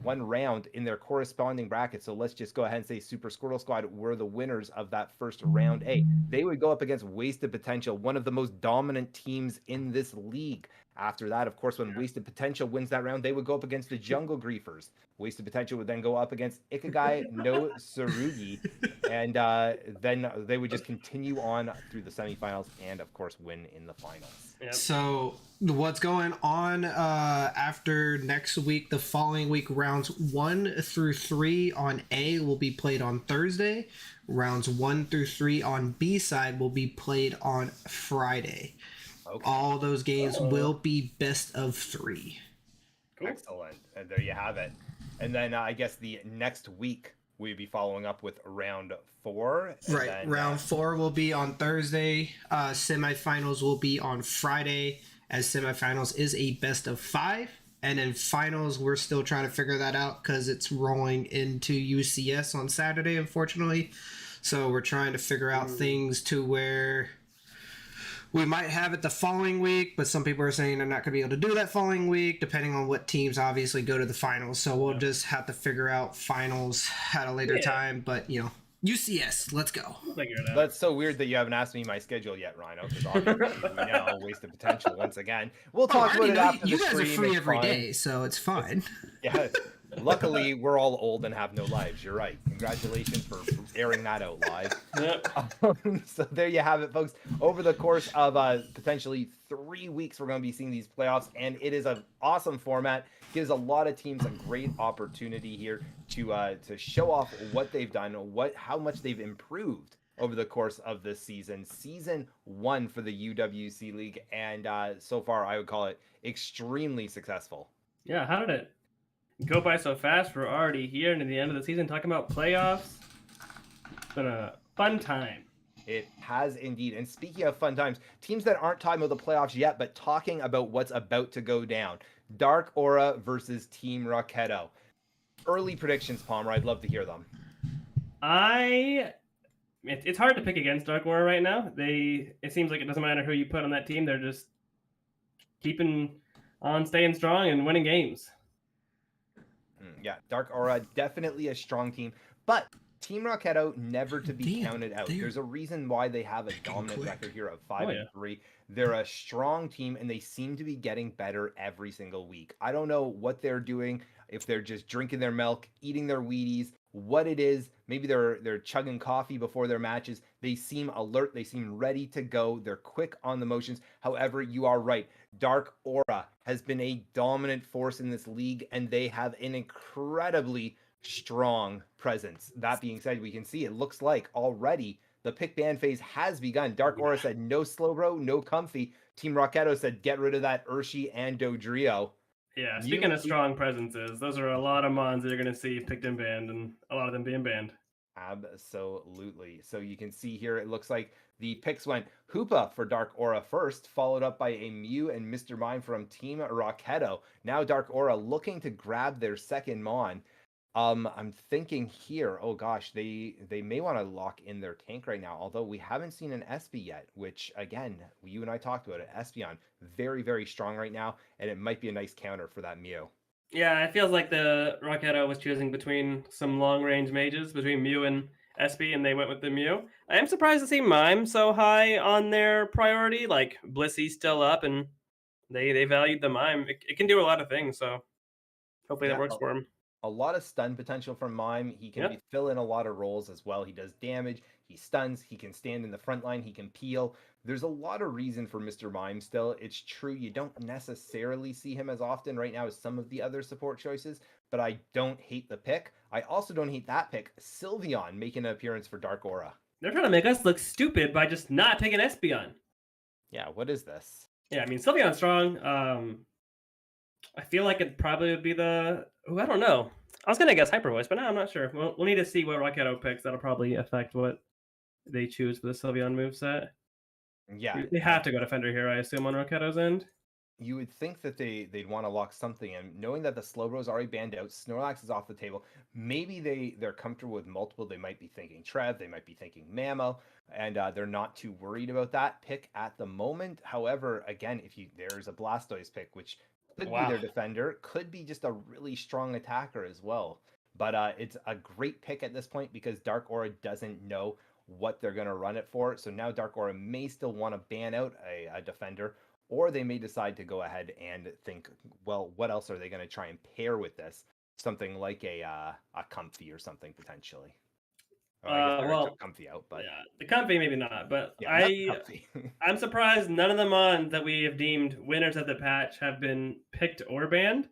round in their corresponding bracket. So let's just go ahead and say Super Squirrel Squad were the winners of that first round A. They would go up against Wasted Potential, one of the most dominant teams in this league. After that, of course, when Wasted Potential wins that round, they would go up against the Jungle Griefers. Wasted Potential would then go up against Ikigai no Tsurugi, and then they would just continue on through the semifinals and, of course, win in the finals. Yep. So what's going on after next week, the following week, rounds 1 through 3 on A will be played on Thursday. Rounds 1 through 3 on B side will be played on Friday. Okay. All those games will be best of 3. Cool. Excellent. And there you have it. And then I guess the next week we'll be following up with round 4. Right. Then, round 4 will be on Thursday. Semifinals will be on Friday, as semifinals is a best of 5. And then finals, we're still trying to figure that out because it's rolling into UCS on Saturday, unfortunately. So we're trying to figure out things to where we might have it the following week, but some people are saying they're not going to be able to do that following week, depending on what teams obviously go to the finals. So we'll just have to figure out finals at a later time. But, you know, UCS, let's go. Figure it out. That's so weird that you haven't asked me my schedule yet, Rhino, because obviously we know Wasted Potential once again. We'll talk about it after you the guys are stream. free every day, so it's fine. Yeah. Luckily, we're all old and have no lives. You're right. Congratulations for airing that out live. Yep. So there you have it, folks. Over the course of potentially 3 weeks, we're going to be seeing these playoffs, and it is an awesome format. Gives a lot of teams a great opportunity here to show off what they've done, how much they've improved over the course of this season. Season 1 for the UWC League, and so far, I would call it extremely successful. Yeah, how did it go by so fast? We're already here near the end of the season talking about playoffs. It's been a fun time. It has indeed. And speaking of fun times, teams that aren't talking about the playoffs yet, but talking about what's about to go down. Dark Aura versus Team Rocketo. Early predictions, Palmer. I'd love to hear them. I it's hard to pick against Dark Aura right now. It seems like it doesn't matter who you put on that team; they're just keeping on staying strong and winning games. Yeah, Dark Aura, definitely a strong team, but Team Rocketo never to be counted out. There's a reason why they have a dominant record here of 5-3. They're a strong team, and they seem to be getting better every single week. I don't know what they're doing, if they're just drinking their milk, eating their Wheaties, what it is. Maybe they're chugging coffee before their matches. They seem alert. They seem ready to go. They're quick on the motions. However, you are right. Dark Aura has been a dominant force in this league, and they have an incredibly strong presence. That being said, we can see it looks like already the pick ban phase has begun. Dark Aura said no Slowbro, no Comfy. Team Rocketo said get rid of that Urshi and Dodrio. Yeah, speaking of strong presences, those are a lot of mons that you're going to see picked and banned, and a lot of them being banned. Absolutely. So you can see here, it looks like the picks went Hoopa for Dark Aura first, followed up by a Mew and Mr. Mime from Team Rocketo. Now Dark Aura looking to grab their second mon. I'm thinking here, oh gosh, they may want to lock in their tank right now, although we haven't seen an Espy yet, which again, you and I talked about it. Espeon, very, very strong right now, and it might be a nice counter for that Mew. Yeah, it feels like the Rocketo was choosing between some long-range mages, between Mew and Espy, and they went with the Mew. I am surprised to see Mime so high on their priority. Like, Blissy's still up, and they valued the Mime. It can do a lot of things, so hopefully that works for him. A lot of stun potential from Mime. He can fill in a lot of roles as well. He does damage, he stuns, he can stand in the front line, he can peel. There's a lot of reason for Mr. Mime still. It's true, you don't necessarily see him as often right now as some of the other support choices, but I don't hate the pick. I also don't hate that pick. Sylveon making an appearance for Dark Aura. They're trying to make us look stupid by just not taking Espeon. Yeah, what is this? Yeah, I mean, Sylveon's strong. I feel like it probably would be the... Oh, I don't know. I was going to guess Hyper Voice, but no, I'm not sure. We'll need to see what Rocketo picks. That'll probably affect what they choose for the Sylveon moveset. Yeah. They have to go Defender here, I assume, on Rocketo's end. You would think that they'd want to lock something in, knowing that the Slowbro's already banned out, Snorlax is off the table. Maybe they're comfortable with multiple. They might be thinking Trev, they might be thinking Mamo, and they're not too worried about that pick at the moment. However, again, there's a Blastoise pick, which could be their defender, could be just a really strong attacker as well. But it's a great pick at this point because Dark Aura doesn't know what they're going to run it for. So now Dark Aura may still want to ban out a defender, or they may decide to go ahead and think, well, what else are they going to try and pair with this? Something like a Comfy or something potentially. Well, Comfy out, but yeah, the Comfy maybe not. But yeah, I'm surprised none of the mons that we have deemed winners of the patch have been picked or banned.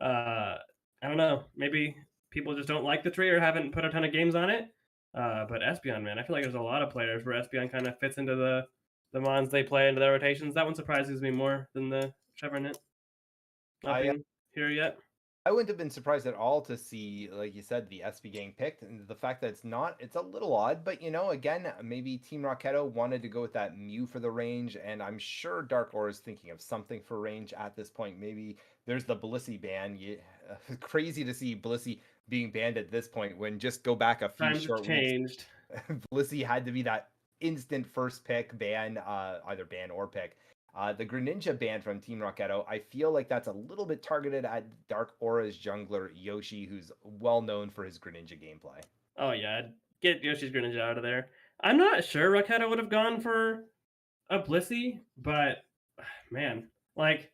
I don't know. Maybe people just don't like the tree or haven't put a ton of games on it. But Espeon, man, I feel like there's a lot of players where Espeon kind of fits into the mons they play into their rotations. That one surprises me more than the Trevenant. Not been here yet. I wouldn't have been surprised at all to see, like you said, the Espy getting picked. And the fact that it's a little odd, but again, maybe Team Rocketo wanted to go with that Mew for the range, and I'm sure Dark Aura is thinking of something for range at this point. Maybe there's the Blissey ban. Crazy to see Blissey being banned at this point when just go back a few short changed. Weeks. Blissey had to be that instant first pick ban, either ban or pick. The Greninja ban from Team Rocketo, I feel like that's a little bit targeted at Dark Aura's jungler, Yoshi, who's well known for his Greninja gameplay. Oh, yeah. Get Yoshi's Greninja out of there. I'm not sure Rocketo would have gone for a Blissey, but, man, like,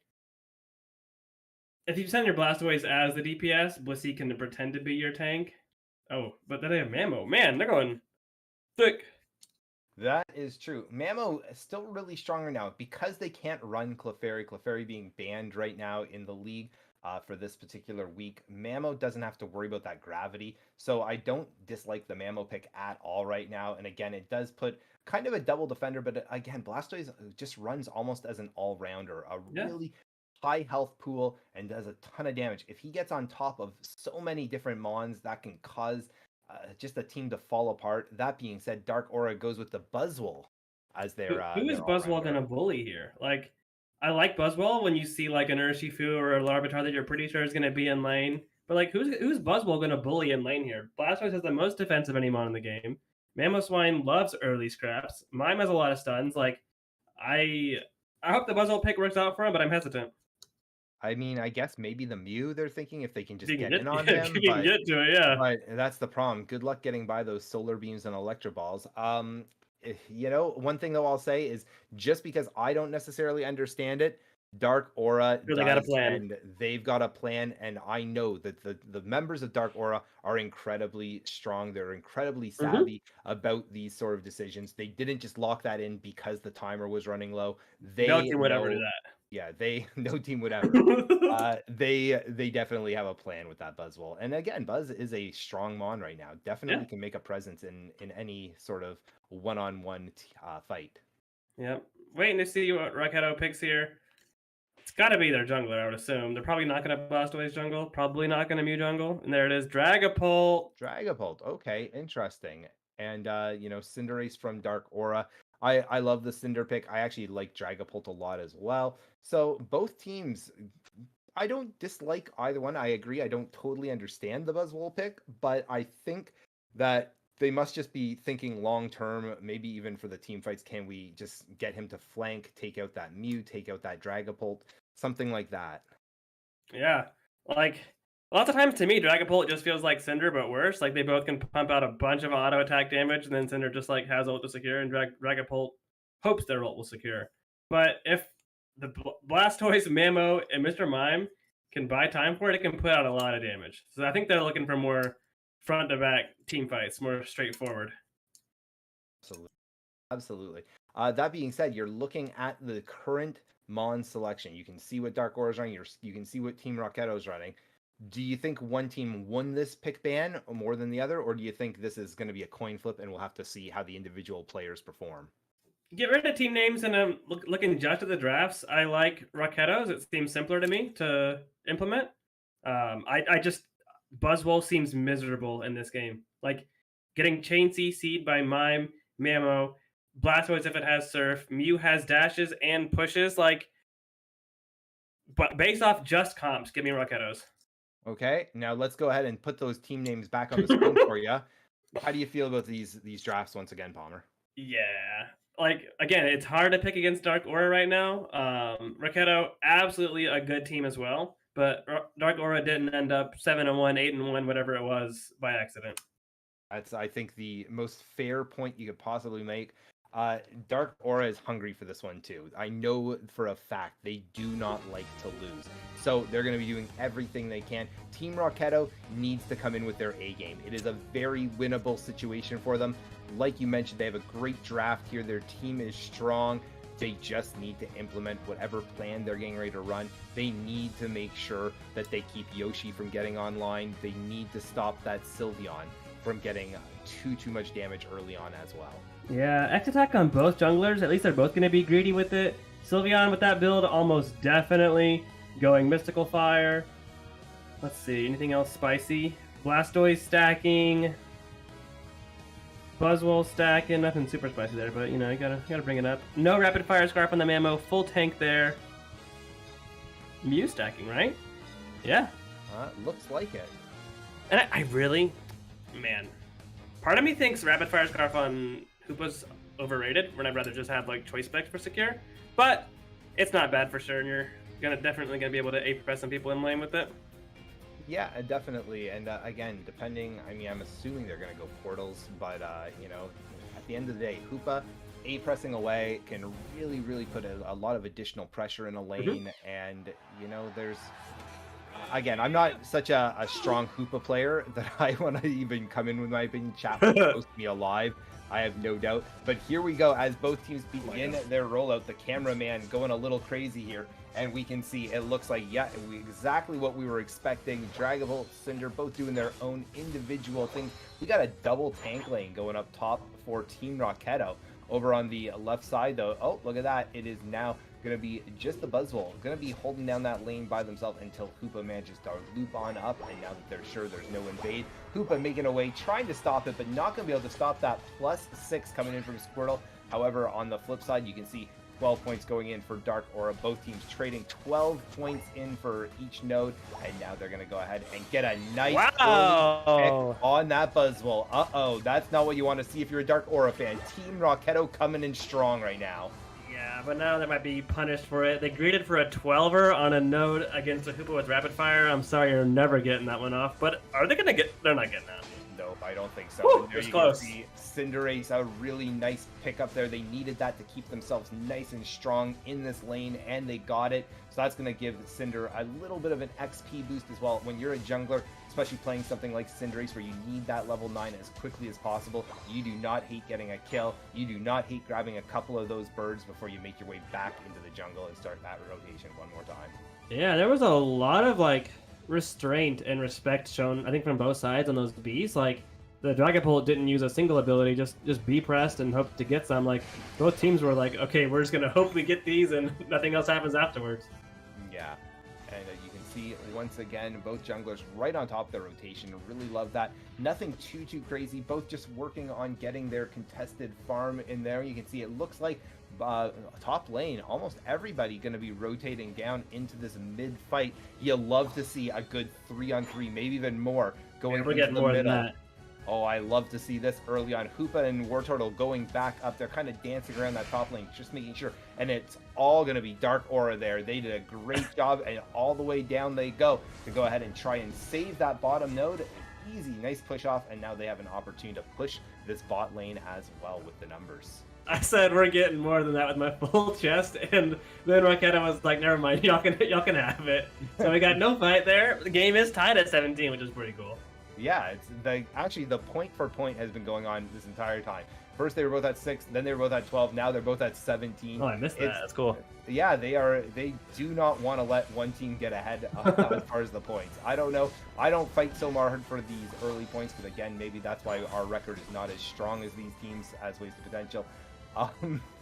if you send your Blastoise as the DPS, Blissey can pretend to be your tank. Oh, but then they have Mamo. Man, they're going thick. That is true. Mamo is still really strong right now because they can't run Clefairy. Clefairy being banned right now in the league for this particular week. Mamo doesn't have to worry about that gravity. So I don't dislike the Mamo pick at all right now. And again, it does put kind of a double defender. But again, Blastoise just runs almost as an all-rounder. Really high health pool and does a ton of damage. If he gets on top of so many different mons, that can cause just a team to fall apart. That being said, Dark Aura goes with the Buzzwole as their. Who is Buzzwole going to bully here? Like, I like Buzzwole when you see like an Urshifu or a Larvitar that you're pretty sure is going to be in lane. But like, who's Buzzwole going to bully in lane here? Blastoise has the most defense of any mon in the game. Mamoswine loves early scraps. Mime has a lot of stuns. Like, I hope the Buzzwole pick works out for him, but I'm hesitant. I mean, I guess maybe the Mew they're thinking if they can just If you get can in on get, him, if you can get to it, yeah. but that's the problem. Good luck getting by those solar beams and electro balls. You know, one thing though I'll say is just because I don't necessarily understand it, Dark Aura Really got a does, plan. and they've got a plan, and I know that the members of Dark Aura are incredibly strong. They're incredibly savvy about these sort of decisions. They didn't just lock that in because the timer was running low. They No team would ever do know- that. Yeah, no team would ever. They definitely have a plan with that Buzzwole. And again, Buzz is a strong Mon right now. Definitely can make a presence in any sort of one-on-one fight. Yep. Waiting to see what Raketo picks here. It's got to be their jungler, I would assume. They're probably not going to Blastoise jungle. Probably not going to Mew jungle. And there it is, Dragapult. Dragapult. Okay, interesting. And you know, Cinderace from Dark Aura. I love the Cinder pick. I actually like Dragapult a lot as well. So both teams, I don't dislike either one. I agree. I don't totally understand the Buzzwole pick, but I think that they must just be thinking long term, maybe even for the team fights. Can we just get him to flank, take out that Mew, take out that Dragapult, something like that? Yeah. Like, lots of times to me, Dragapult just feels like Cinder, but worse. Like, they both can pump out a bunch of auto attack damage, and then Cinder just like has ult to secure, and Dragapult hopes their ult will secure. But if the Blastoise, Mamo, and Mr. Mime can buy time for it, it can put out a lot of damage. So I think they're looking for more front to back team fights, more straightforward. Absolutely. That being said, you're looking at the current Mon selection. You can see what Dark Aura is running. You can see what Team Rocketo is running. Do you think one team won this pick ban more than the other, or do you think this is going to be a coin flip and we'll have to see how the individual players perform? Get rid of team names and looking just at the drafts. I like Rocketo's. It seems simpler to me to implement. I just Buzzwole seems miserable in this game. Like getting Chain CC'd by Mime, Mamo, Blastoise if it has Surf, Mew has dashes and pushes. Like, but based off just comps, give me Rocketo's. Okay, now let's go ahead and put those team names back on the screen for you. How do you feel about these drafts once again, Palmer? Yeah. Like, again, it's hard to pick against Dark Aura right now. Raketo, absolutely a good team as well. But Dark Aura didn't end up 7-1, 8-1, whatever it was, by accident. That's, I think, the most fair point you could possibly make. Dark Aura is hungry for this one too. I know for a fact they do not like to lose. So they're going to be doing everything they can. Team Rocketo needs to come in with their A game. It is a very winnable situation for them. Like you mentioned, they have a great draft here. Their team is strong. They just need to implement whatever plan they're getting ready to run. They need to make sure that they keep Yoshi from getting online. They need to stop that Sylveon from getting too much damage early on as well. Yeah, X attack on both junglers. At least they're both going to be greedy with it. Sylveon with that build, almost definitely going Mystical Fire. Let's see, anything else spicy? Blastoise stacking. Buzzwole stacking. Nothing super spicy there, but you know, you gotta bring it up. No Rapid Fire Scarf on the Mamo. Full tank there. Mew stacking, right? Yeah. Looks like it. And I really, man, part of me thinks Rapid Fire Scarf on Hoopa's overrated, when I'd rather just have like choice specs for secure. But it's not bad for sure, and you're definitely gonna be able to A-press some people in lane with it. Yeah, definitely. And again, depending, I mean, I'm assuming they're going to go portals, but, you know, at the end of the day, Hoopa, A-pressing away can really put a lot of additional pressure in a lane. And, you know, there's, again, I'm not such a strong Hoopa player that I want to even come in with my opinion. Chat will post me alive, I have no doubt. But here we go, as both teams begin their rollout, the cameraman going a little crazy here. And we can see it looks like, yeah, exactly what we were expecting. Dragapult, Cinder, both doing their own individual thing. We got a double tank lane going up top for Team Rocketo. Over on the left side, though, oh, look at that. It is now going to be just the Buzzwole. Going to be holding down that lane by themselves until Hoopa manages to loop on up. And now that they're sure there's no invade, Hoopa making a way, trying to stop it, but not going to be able to stop that +6 coming in from Squirtle. However, on the flip side, you can see 12 points going in for Dark Aura. Both teams trading 12 points in for each node, and now they're going to go ahead and get a nice early pick on that Buzzwole. Uh-oh, that's not what you want to see if you're a Dark Aura fan. Team Rocketo coming in strong right now. Yeah, but now they might be punished for it. They greeted for a 12er on a node against a Hoopa with Rapid Fire. I'm sorry, you're never getting that one off. But are they going to get... They're not getting that. Nope, I don't think so. Woo, and there it's you close. can see Cinderace, a really nice pickup there. They needed that to keep themselves nice and strong in this lane, and they got it. So that's going to give Cinder a little bit of an XP boost as well. When you're a jungler, especially playing something like Cinderace where you need that level 9 as quickly as possible, you do not hate getting a kill. You do not hate grabbing a couple of those birds before you make your way back into the jungle and start that rotation one more time. Yeah, there was a lot of, like, restraint and respect shown, I think, from both sides on those Bs. Like, the Dragapult didn't use a single ability, just be pressed and hope to get some. Like, both teams were like, okay, we're just going to hope we get these and nothing else happens afterwards. Yeah, and you can see once again both junglers right on top of their rotation. Really love that. Nothing too crazy. Both just working on getting their contested farm in there. You can see it looks like top lane, almost everybody going to be rotating down into this mid fight. You love to see a good 3-on-3, maybe even more going we're into getting the more middle. than that. Oh, I love to see this early on. Hoopa and Wartortle going back up. They're kind of dancing around that top lane, just making sure. And it's all going to be Dark Aura there. They did a great job, and all the way down they go to go ahead and try and save that bottom node. Easy, nice push off, and now they have an opportunity to push this bot lane as well with the numbers. I said we're getting more than that with my full chest, and then Rocketo was like, never mind, y'all can have it. So we got no fight there. The game is tied at 17, which is pretty cool. Yeah, it's actually the point for point has been going on this entire time. First they were both at 6, then they were both at 12, now they're both at 17. Oh, I missed that. That's cool. Yeah, they do not want to let one team get ahead as far as the points. I don't know. I don't fight so hard for these early points, but again, maybe that's why our record is not as strong as these teams as Wasted Potential. Or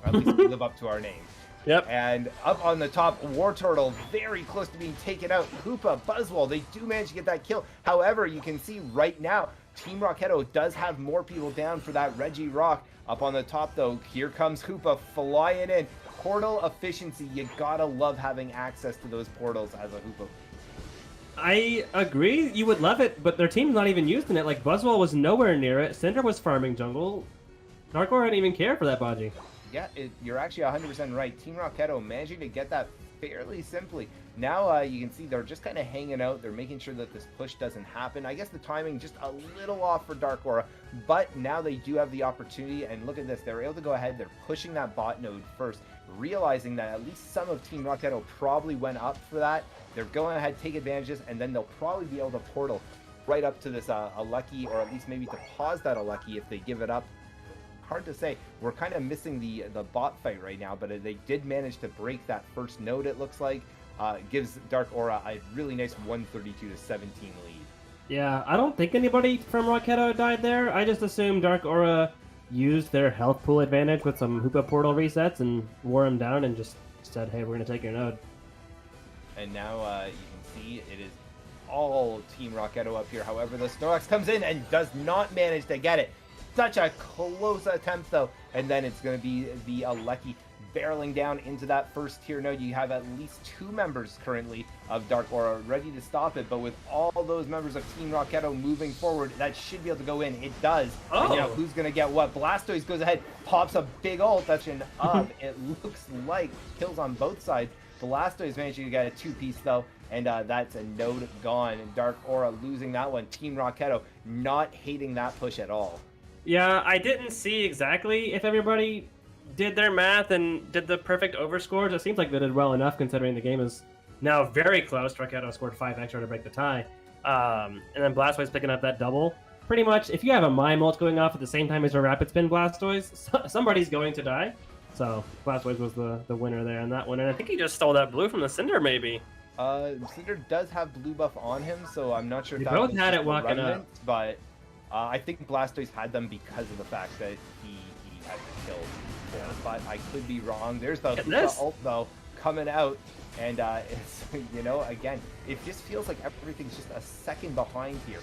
at least we live up to our name. Yep. And up on the top, Wartortle very close to being taken out. Hoopa, Buzzwole, they do manage to get that kill. However, you can see right now, Team Rocketo does have more people down for that Regirock. Up on the top, though, here comes Hoopa flying in. Portal efficiency, you gotta love having access to those portals as a Hoopa. I agree, you would love it, but their team's not even using it. Like, Buzzwole was nowhere near it. Cinder was farming jungle. Dark Aura didn't even care for that Baji. Yeah, you're actually 100% right. Team Rocketo managing to get that fairly simply. Now you can see they're just kind of hanging out. They're making sure that this push doesn't happen. I guess the timing just a little off for Dark Aura, but now they do have the opportunity, and look at this. They're able to go ahead. They're pushing that bot node first, realizing that at least some of Team Rocketo probably went up for that. They're going ahead, take advantages, and then they'll probably be able to portal right up to this Aleki, or at least maybe to pause that Aleki if they give it up. Hard to say. We're kind of missing the bot fight right now, but they did manage to break that first node, it looks like. Gives Dark Aura a really nice 132-17 lead. Yeah, I don't think anybody from Rocketo died there. I just assumed Dark Aura used their health pool advantage with some Hoopa portal resets and wore him down and just said, hey, we're going to take your node. And now you can see it is all Team Rocketo up here. However, the Snorlax comes in and does not manage to get it. Such a close attempt, though. And then it's going to be the Aleki barreling down into that first tier node. You have at least 2 members currently of Dark Aura ready to stop it, but with all those members of Team Rocketo moving forward, that should be able to go in. It does. Oh. And, you know, who's going to get what? Blastoise goes ahead, pops a big ult. That's an up. It looks like kills on both sides. Blastoise managing to get a 2-piece, though, and that's a node gone. And Dark Aura losing that one. Team Rocketo not hating that push at all. Yeah, I didn't see exactly if everybody did their math and did the perfect overscores. It seems like they did well enough considering the game is now very close. Rocketo scored 5 extra to break the tie. And then Blastoise picking up that double. Pretty much, if you have a Mime ult going off at the same time as your Rapid Spin Blastoise, somebody's going to die. So Blastoise was the winner there on that one. And I think he just stole that blue from the Cinder, maybe. Cinder does have blue buff on him, so I'm not sure if They that both was had just it a walking remnant, up. but I think Blastoise had them because of the fact that he had to kill. Yeah, but I could be wrong. There's the Hoopa ult, though, coming out, And it's, you know, again, it just feels like everything's just a second behind here.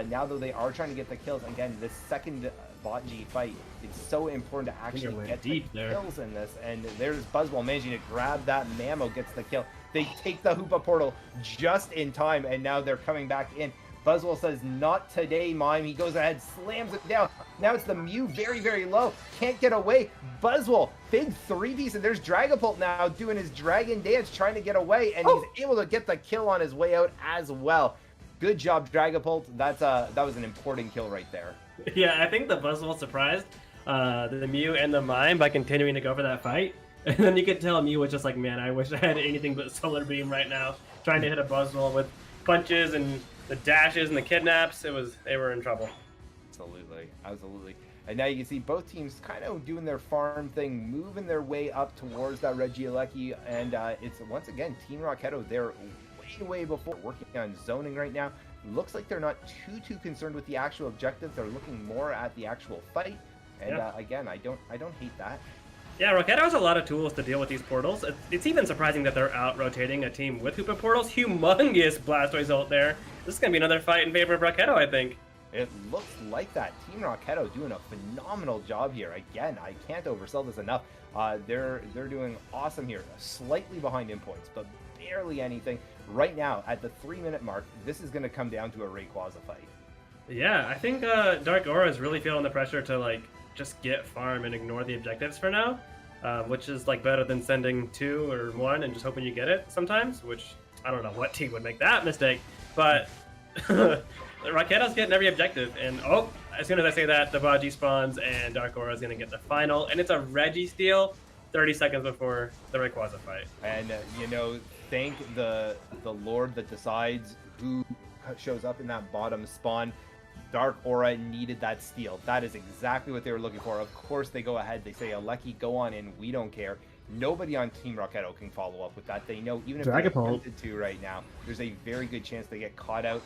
Now, though, they are trying to get the kills. Again, this second bot G fight, it's so important to actually get the kills in this. And there's Buzzwole managing to grab that. Mamo gets the kill. They take the Hoopa portal just in time, and now they're coming back in. Buzzwole says, not today, Mime. He goes ahead, slams it down. Now it's the Mew very, very low. Can't get away. Buzzwole, big 3-piece, and there's Dragapult now doing his dragon dance, trying to get away, and he's able to get the kill on his way out as well. Good job, Dragapult. That was an important kill right there. Yeah, I think the Buzzwole surprised the Mew and the Mime by continuing to go for that fight. And then you could tell Mew was just like, man, I wish I had anything but Solar Beam right now, trying to hit a Buzzwole with punches and the dashes and the kidnaps. They were in trouble. Absolutely. And now you can see both teams kind of doing their farm thing, moving their way up towards that Regieleki, and it's once again Team Rocketo. They're way before, working on zoning right now. Looks like they're not too concerned with the actual objectives. They're looking more at the actual fight. And again, I don't hate that. Yeah, Rocketo has a lot of tools to deal with these portals. It's even surprising that they're out-rotating a team with Hoopa portals. Humongous Blastoise ult there. This is going to be another fight in favor of Rocketo, I think. It looks like that. Team Rocketo doing a phenomenal job here. Again, I can't oversell this enough. They're doing awesome here. Slightly behind in points, but barely anything. Right now, at the 3-minute mark, this is going to come down to a Rayquaza fight. Yeah, I think Dark Aura is really feeling the pressure to, like, just get farm and ignore the objectives for now, which is like better than sending 2 or 1 and just hoping you get it sometimes, which I don't know what team would make that mistake, but Rocketo's getting every objective, and as soon as I say that, the Baji spawns and Dark Aura is going to get the final, and it's a Registeel 30 seconds before the Rayquaza fight. And you know, thank the Lord that decides who shows up in that bottom spawn. Dark Aura needed that steal. That is exactly what they were looking for. Of course, they go ahead. They say, Aleki, go on in. We don't care. Nobody on Team Rocketo can follow up with that. They know even if they attempted to right now, there's a very good chance they get caught out.